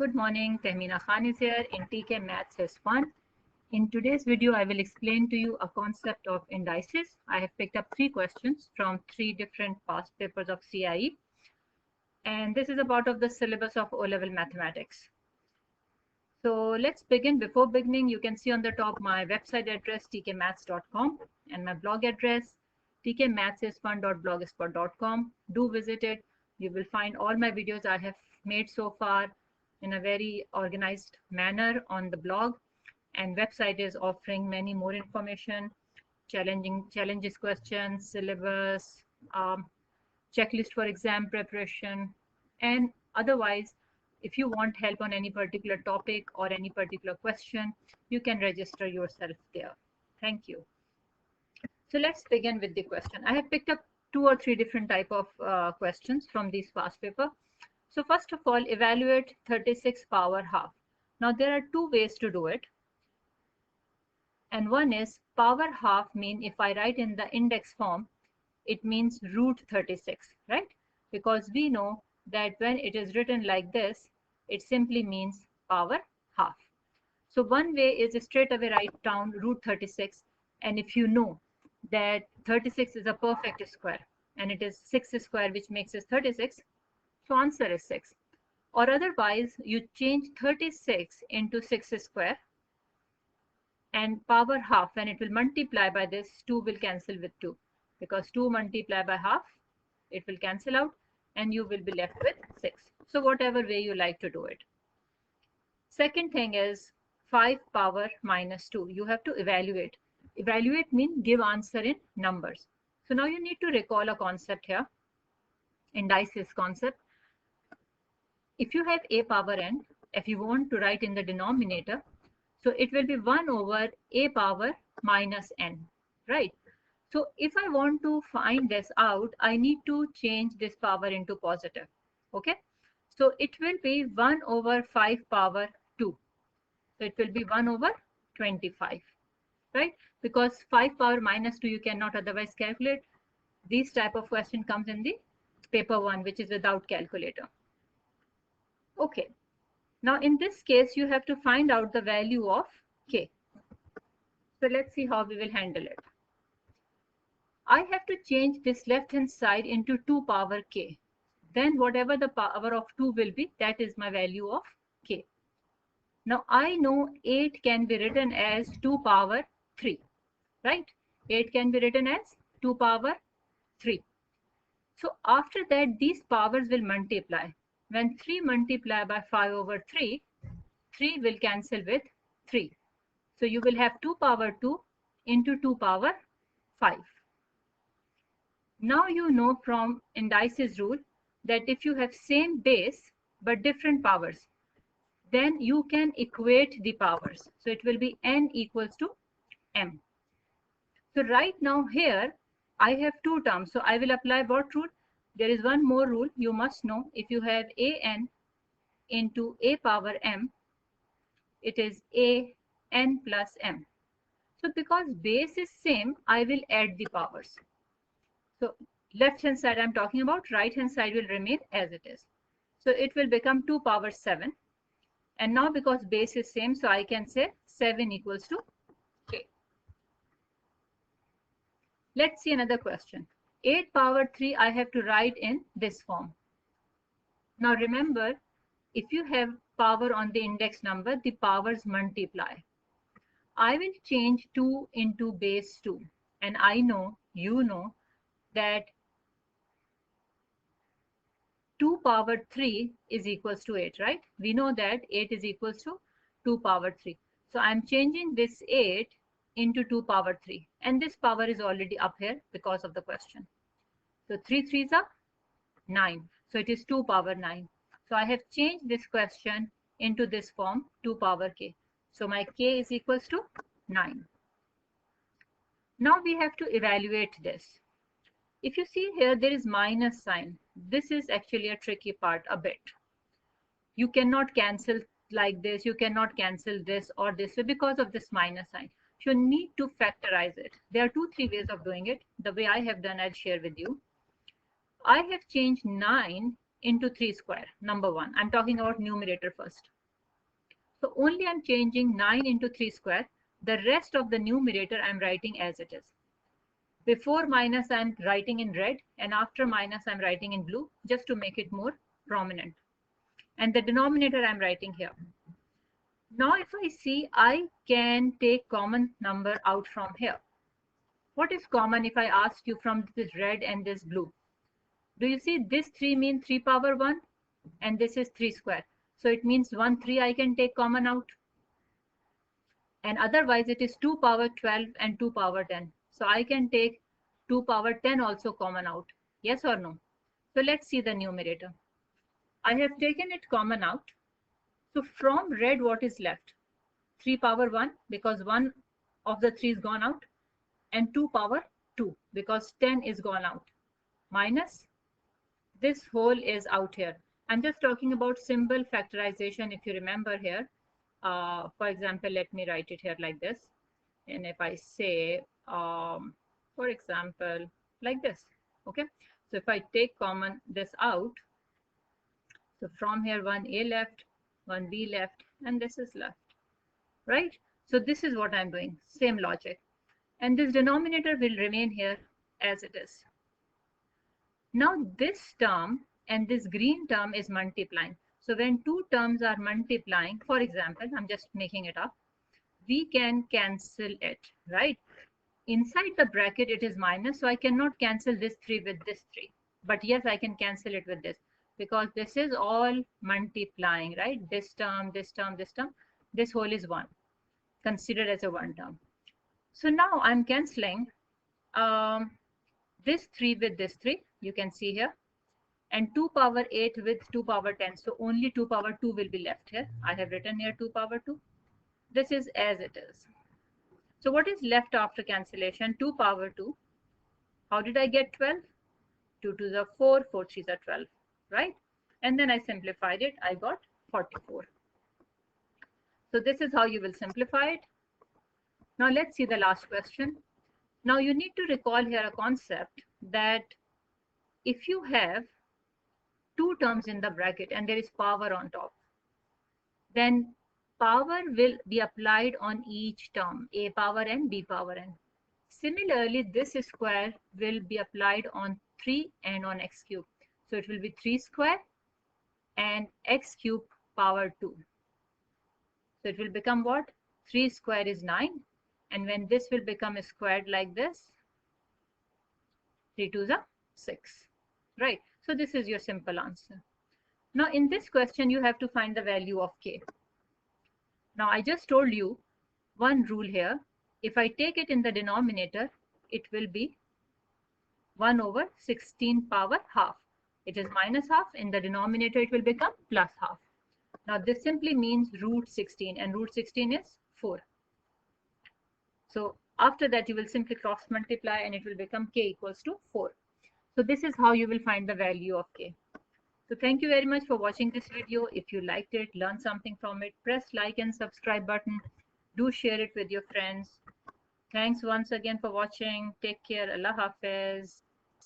Good morning, Tehmina Khan is here in TK Maths S1. In today's video, I will explain to you a concept of indices. I have picked up 3 questions from 3 different past papers of CIE. And this is a part of the syllabus of O-level mathematics. So let's begin. Before beginning, you can see on the top my website address tkmaths.com and my blog address tkmaths1.blogspot.com. Do visit it. You will find all my videos I have made so far in a very organized manner on the blog, and website is offering many more information, challenges, questions, syllabus, checklist for exam preparation, and otherwise if you want help on any particular topic or any particular question, you can register yourself there. Thank you. So let's begin with the question. I have picked up 2 or 3 different type of questions from these past paper. So first of all, evaluate 36 power half. Now there are 2 ways to do it. And one is power half mean if I write in the index form, it means root 36, right? Because we know that when it is written like this, it simply means power half. So one way is straight away write down root 36. And if you know that 36 is a perfect square and it is 6 square, which makes it 36, so answer is 6. Or otherwise, you change 36 into 6 square and power half, and it will multiply by this. 2 will cancel with 2 because 2 multiply by half, it will cancel out and you will be left with 6. So whatever way you like to do it. Second thing is 5 power minus 2. You have to evaluate. Evaluate means give answer in numbers. So now you need to recall a concept here, indices concept. If you have a power n, if you want to write in the denominator, so it will be 1 over a power minus n, right? So if I want to find this out, I need to change this power into positive, okay? So it will be 1 over 5 power 2. So it will be 1 over 25, right? Because 5 power minus 2 you cannot otherwise calculate. These type of question comes in the paper 1, which is without calculator. Okay. Now in this case, you have to find out the value of k. So let's see how we will handle it. I have to change this left hand side into 2 power k. Then whatever the power of 2 will be, that is my value of k. Now I know 8 can be written as 2 power 3, right? 8 can be written as 2 power 3. So after that, these powers will multiply. When 3 multiply by 5 over 3, 3 will cancel with 3. So you will have 2 power 2 into 2 power 5. Now you know from indices rule that if you have same base but different powers, then you can equate the powers. So it will be n equals to m. So right now here I have 2 terms. So I will apply what rule? There is one more rule you must know. If you have an into a power m, it is a n plus m. So because base is same, I will add the powers. So left hand side I'm talking about, right hand side will remain as it is. So it will become 2 power 7. And now because base is same, so I can say 7 equals to k. Let's see another question. 8 power 3 I have to write in this form. Now remember, if you have power on the index number, the powers multiply. I will change 2 into base 2. And I know, you know, that 2 power 3 is equals to 8, right? We know that 8 is equals to 2 power 3. So I'm changing this 8 into 2 power 3. And this power is already up here because of the question. So 3 3s are 9. So it is 2 power 9. So I have changed this question into this form, 2 power k. So my k is equals to 9. Now we have to evaluate this. If you see here, there is minus sign. This is actually a tricky part a bit. You cannot cancel like this. You cannot cancel this or this because of this minus sign. You need to factorize it. There are 2-3 ways of doing it. The way I have done, I'll share with you. I have changed 9 into 3 square, number 1. I'm talking about numerator first. So only I'm changing 9 into 3 square. The rest of the numerator I'm writing as it is. Before minus I'm writing in red, and after minus I'm writing in blue, just to make it more prominent. And the denominator I'm writing here. Now if I see, I can take common number out from here. What is common if I ask you from this red and this blue? Do you see this 3 means 3 power 1 and this is 3 square. So it means 1 3 I can take common out. And otherwise it is 2 power 12 and 2 power 10. So I can take 2 power 10 also common out. Yes or no? So let's see the numerator. I have taken it common out. So from red what is left? 3 power 1 because 1 of the 3 is gone out, and 2 power 2 because 10 is gone out, minus this whole is out here. I'm just talking about symbol factorization. If you remember here, for example, let me write it here like this. And if I say, for example, like this, okay. So if I take common this out, so from here 1a left, 1b left, and this is left, right? So this is what I'm doing, same logic. And this denominator will remain here as it is. Now this term and this green term is multiplying. So when two terms are multiplying, for example, I'm just making it up, we can cancel it, right? Inside the bracket it is minus, so I cannot cancel this 3 with this 3. But yes, I can cancel it with this because this is all multiplying, right? This term, this term, this term, this whole is 1, considered as a 1 term. So now I'm cancelling this 3 with this 3, you can see here, and 2 power 8 with 2 power 10. So only 2 power 2 will be left here. I have written here 2 power 2. This is as it is. So what is left after cancellation? 2 power 2. How did I get 12? 2 to the 4, 4 3 are 12, right? And then I simplified it. I got 44. So this is how you will simplify it. Now let's see the last question. Now you need to recall here a concept that if you have two terms in the bracket and there is power on top, then power will be applied on each term, a power n, b power n. Similarly, this square will be applied on 3 and on x cube. So it will be 3 square and x cube power 2. So it will become what? 3 square is 9. And when this will become squared like this, 3 2s are 6, right? So this is your simple answer. Now in this question, you have to find the value of k. Now I just told you one rule here. If I take it in the denominator, it will be 1 over 16 power half. It is minus half. In the denominator, it will become plus half. Now this simply means root 16, and root 16 is 4. So after that, you will simply cross multiply and it will become k equals to 4. So this is how you will find the value of k. So thank you very much for watching this video. If you liked it, learn something from it, press like and subscribe button. Do share it with your friends. Thanks once again for watching. Take care. Allah Hafiz.